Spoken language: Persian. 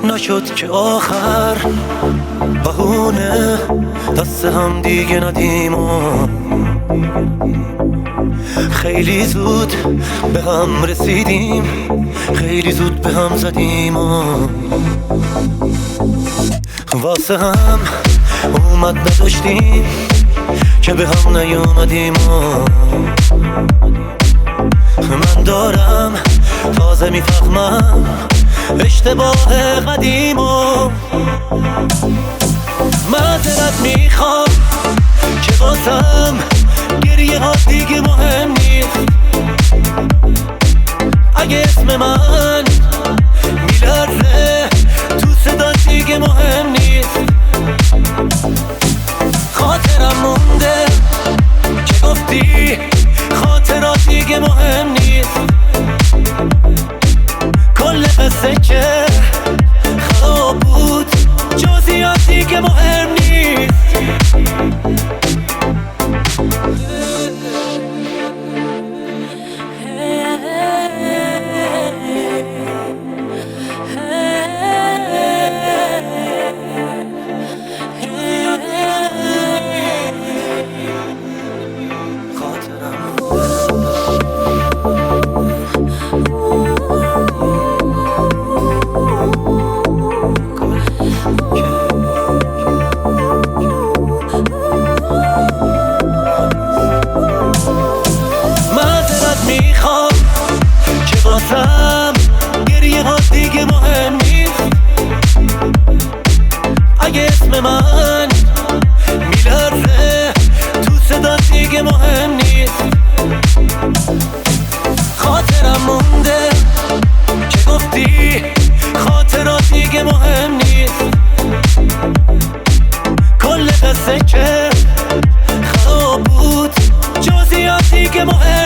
نشد که آخر بهونه دست هم دیگه ندیم و خیلی زود به هم رسیدیم، خیلی زود به هم زدیم و واسه هم اومد نداشتیم که به هم نیومدیم و من دارم تازه میفهمم اشتباه قدیم و معذرت میخوام که واسم گریه ها دیگه مهم نیست. اگه اسم من میلرزه تو صدا دیگه مهم نیست. خاطرم مونده که گفتی خاطرات دیگه مهم نیست. کل قصه که خراب بود جزئیات دیگه مهم نیست. گریه ها دیگه مهم نیست. اگه اسم من میلرزه تو صدا دیگه مهم نیست. خاطرم مونده که گفتی خاطرات دیگه مهم نیست. کل قصه که خراب بود جزئیات دیگه مهم